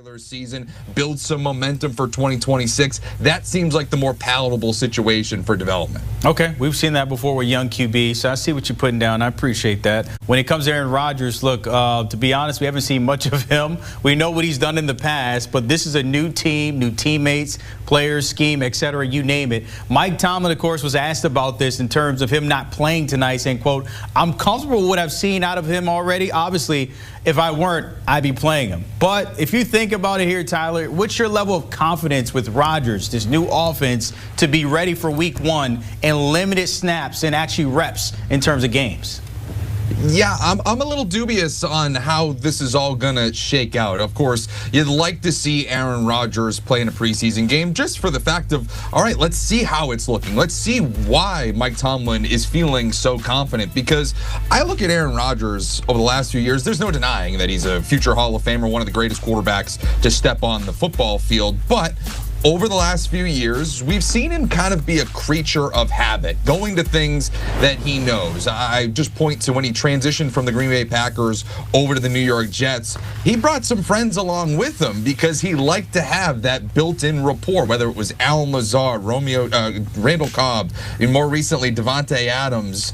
regular season, build some momentum for 2026. That seems like the more palatable situation for development. Okay, we've seen that before with young QB, so I see what you're putting down. I appreciate that. When it comes to Aaron Rodgers, look, to be honest, we haven't seen much of him. We know what he's done in the past, but this is a new team, new teammates, players, scheme, etc., you name it. Mike Tomlin, of course, was asked about this in terms of him not playing tonight, saying, quote, "I'm comfortable with what I've seen out of him already. Obviously, if I weren't, I'd be playing him." But if you think about it here, Tyler, what's your level of confidence with Rodgers, this new offense, to be ready for week 1 and limited snaps and actually reps in terms of games? Yeah, I'm a little dubious on how this is all going to shake out. Of course, you'd like to see Aaron Rodgers play in a preseason game just for the fact of, all right, let's see how it's looking. Let's see why Mike Tomlin is feeling so confident, because I look at Aaron Rodgers over the last few years, there's no denying that he's a future Hall of Famer, one of the greatest quarterbacks to step on the football field, but over the last few years, we've seen him kind of be a creature of habit, going to things that he knows. I just point to when he transitioned from the Green Bay Packers over to the New York Jets. He brought some friends along with him because he liked to have that built-in rapport, whether it was Al Mazar, Randall Cobb, and more recently Devontae Adams.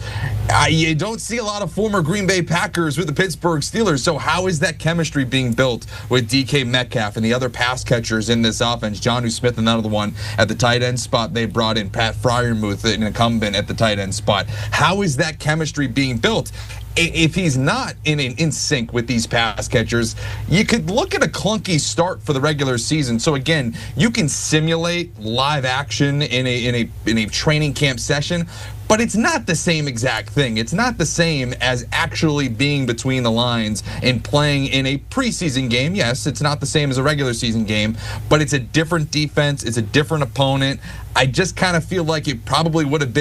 You don't see a lot of former Green Bay Packers with the Pittsburgh Steelers, so how is that chemistry being built with DK Metcalf and the other pass catchers in this offense? Jonnu Smith, another one at the tight end spot. They brought in Pat Freiermuth, an incumbent at the tight end spot. How is that chemistry being built? If he's not in sync with these pass catchers, you could look at a clunky start for the regular season. So again, you can simulate live action in a training camp session, but it's not the same exact thing. It's not the same as actually being between the lines and playing in a preseason game. Yes, it's not the same as a regular season game, but it's a different defense. It's a different opponent. I just kind of feel like it probably would have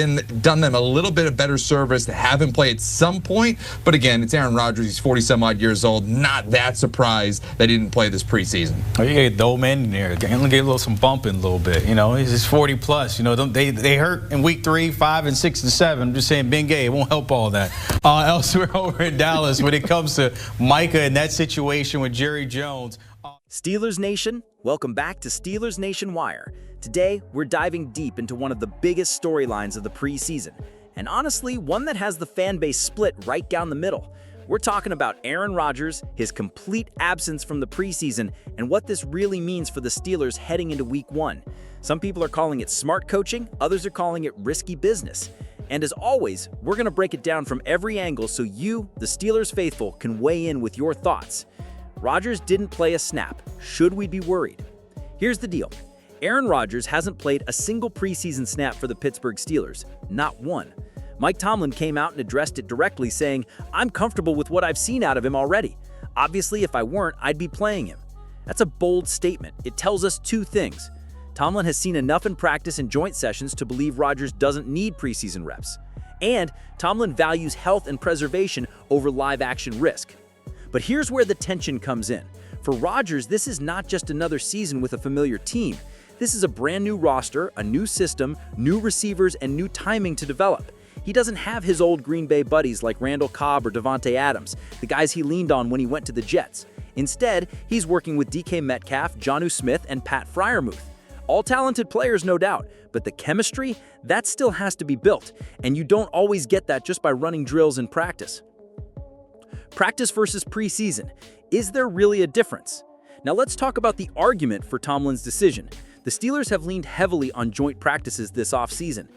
done them a little bit of better service to have him play at some point. But again, it's Aaron Rodgers. He's 40-some-odd years old. Not that surprised that he didn't play this preseason. Oh, you get the old man in there. Get a little some bumping a little bit. You know, he's 40+. You know, they hurt in week 3, 5, and 6 and 7. I'm just saying, Ben Gay, it won't help all that. Elsewhere over in Dallas, when it comes to Micah and that situation with Jerry Jones. Steelers Nation, welcome back to Steelers Nation Wire. Today, we're diving deep into one of the biggest storylines of the preseason, and honestly, one that has the fan base split right down the middle. We're talking about Aaron Rodgers, his complete absence from the preseason, and what this really means for the Steelers heading into week 1. Some people are calling it smart coaching, others are calling it risky business. And as always, we're going to break it down from every angle so you, the Steelers faithful, can weigh in with your thoughts. Rodgers didn't play a snap. Should we be worried? Here's the deal. Aaron Rodgers hasn't played a single preseason snap for the Pittsburgh Steelers. Not one. Mike Tomlin came out and addressed it directly, saying, "I'm comfortable with what I've seen out of him already. Obviously, if I weren't, I'd be playing him." That's a bold statement. It tells us two things. Tomlin has seen enough in practice and joint sessions to believe Rodgers doesn't need preseason reps. And Tomlin values health and preservation over live-action risk. But here's where the tension comes in. For Rodgers, this is not just another season with a familiar team. This is a brand new roster, a new system, new receivers, and new timing to develop. He doesn't have his old Green Bay buddies like Randall Cobb or Devontae Adams, the guys he leaned on when he went to the Jets. Instead, he's working with DK Metcalf, Jonnu Smith, and Pat Freiermuth. All talented players, no doubt, but the chemistry, that still has to be built, and you don't always get that just by running drills in practice. Practice versus preseason. Is there really a difference? Now let's talk about the argument for Tomlin's decision. The Steelers have leaned heavily on joint practices this offseason.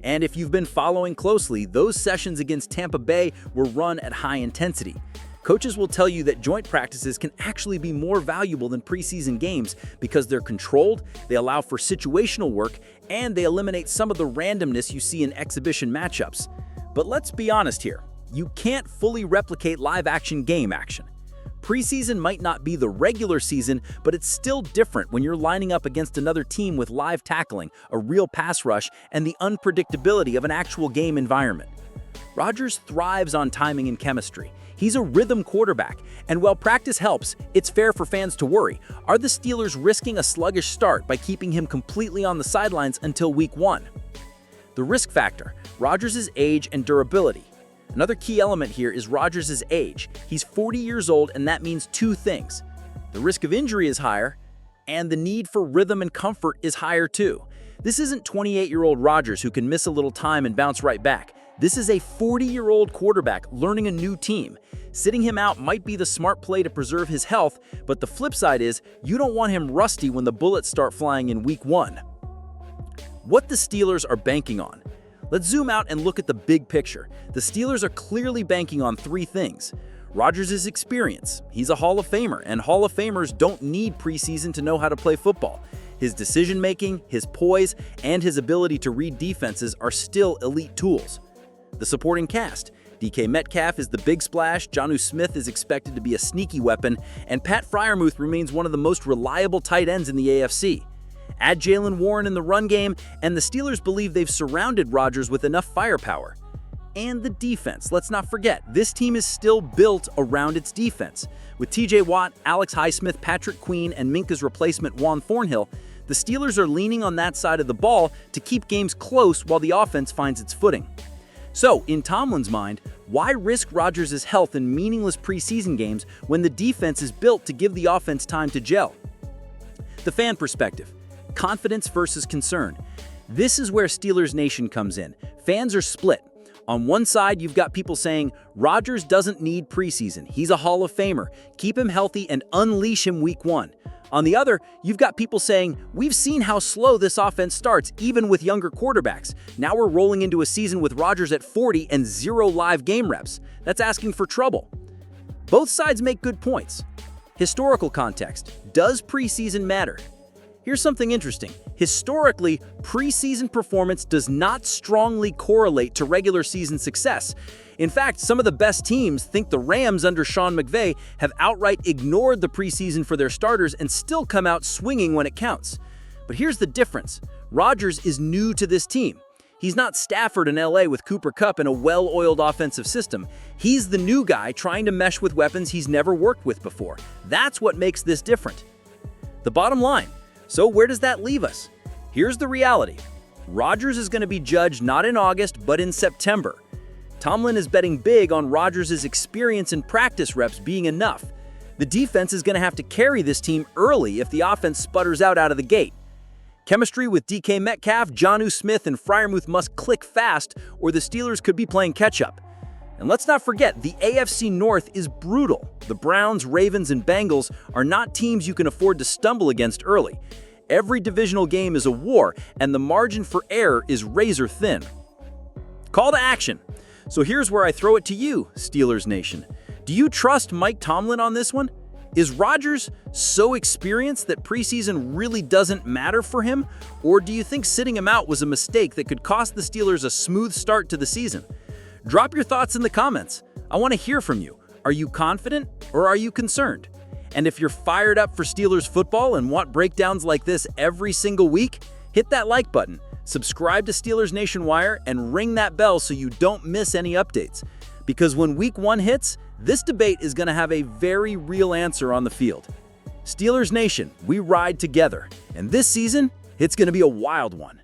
And if you've been following closely, those sessions against Tampa Bay were run at high intensity. Coaches will tell you that joint practices can actually be more valuable than preseason games because they're controlled, they allow for situational work, and they eliminate some of the randomness you see in exhibition matchups. But let's be honest here, you can't fully replicate live-action game action. Preseason might not be the regular season, but it's still different when you're lining up against another team with live tackling, a real pass rush, and the unpredictability of an actual game environment. Rodgers thrives on timing and chemistry. He's a rhythm quarterback, and while practice helps, it's fair for fans to worry. Are the Steelers risking a sluggish start by keeping him completely on the sidelines until week 1? The risk factor, Rodgers' age and durability. Another key element here is Rodgers' age. He's 40 years old, and that means two things. The risk of injury is higher, and the need for rhythm and comfort is higher too. This isn't 28-year-old Rodgers who can miss a little time and bounce right back. This is a 40-year-old quarterback learning a new team. Sitting him out might be the smart play to preserve his health, but the flip side is you don't want him rusty when the bullets start flying in week 1. What the Steelers are banking on. Let's zoom out and look at the big picture. The Steelers are clearly banking on 3 things. Rodgers' experience. He's a Hall of Famer, and Hall of Famers don't need preseason to know how to play football. His decision-making, his poise, and his ability to read defenses are still elite tools. The supporting cast. DK Metcalf is the big splash, Jonnu Smith is expected to be a sneaky weapon, and Pat Freiermuth remains one of the most reliable tight ends in the AFC. Add Jaylen Warren in the run game, and the Steelers believe they've surrounded Rodgers with enough firepower. And the defense. Let's not forget, this team is still built around its defense. With TJ Watt, Alex Highsmith, Patrick Queen, and Minka's replacement Juan Thornhill, the Steelers are leaning on that side of the ball to keep games close while the offense finds its footing. So, in Tomlin's mind, why risk Rodgers' health in meaningless preseason games when the defense is built to give the offense time to gel? The fan perspective. Confidence versus concern. This is where Steelers Nation comes in. Fans are split. On one side, you've got people saying, Rodgers doesn't need preseason. He's a Hall of Famer. Keep him healthy and unleash him week 1. On the other, you've got people saying, we've seen how slow this offense starts, even with younger quarterbacks. Now we're rolling into a season with Rodgers at 40 and 0 live game reps. That's asking for trouble. Both sides make good points. Historical context. Does preseason matter? Here's something interesting. Historically, preseason performance does not strongly correlate to regular season success. In fact, some of the best teams think the Rams under Sean McVay have outright ignored the preseason for their starters and still come out swinging when it counts. But here's the difference. Rodgers is new to this team. He's not Stafford in LA with Cooper Kupp and a well-oiled offensive system. He's the new guy trying to mesh with weapons he's never worked with before. That's what makes this different. The bottom line. So where does that leave us? Here's the reality. Rodgers is going to be judged not in August, but in September. Tomlin is betting big on Rodgers' experience and practice reps being enough. The defense is going to have to carry this team early if the offense sputters out of the gate. Chemistry with DK Metcalf, Jonnu Smith, and Freiermuth must click fast, or the Steelers could be playing catch-up. And let's not forget, the AFC North is brutal. The Browns, Ravens, and Bengals are not teams you can afford to stumble against early. Every divisional game is a war, and the margin for error is razor thin. Call to action. So here's where I throw it to you, Steelers Nation. Do you trust Mike Tomlin on this one? Is Rodgers so experienced that preseason really doesn't matter for him? Or do you think sitting him out was a mistake that could cost the Steelers a smooth start to the season? Drop your thoughts in the comments. I want to hear from you. Are you confident or are you concerned? And if you're fired up for Steelers football and want breakdowns like this every single week, hit that like button, subscribe to Steelers Nation Wire, and ring that bell so you don't miss any updates. Because when week 1 hits, this debate is going to have a very real answer on the field. Steelers Nation, we ride together. And this season, it's going to be a wild one.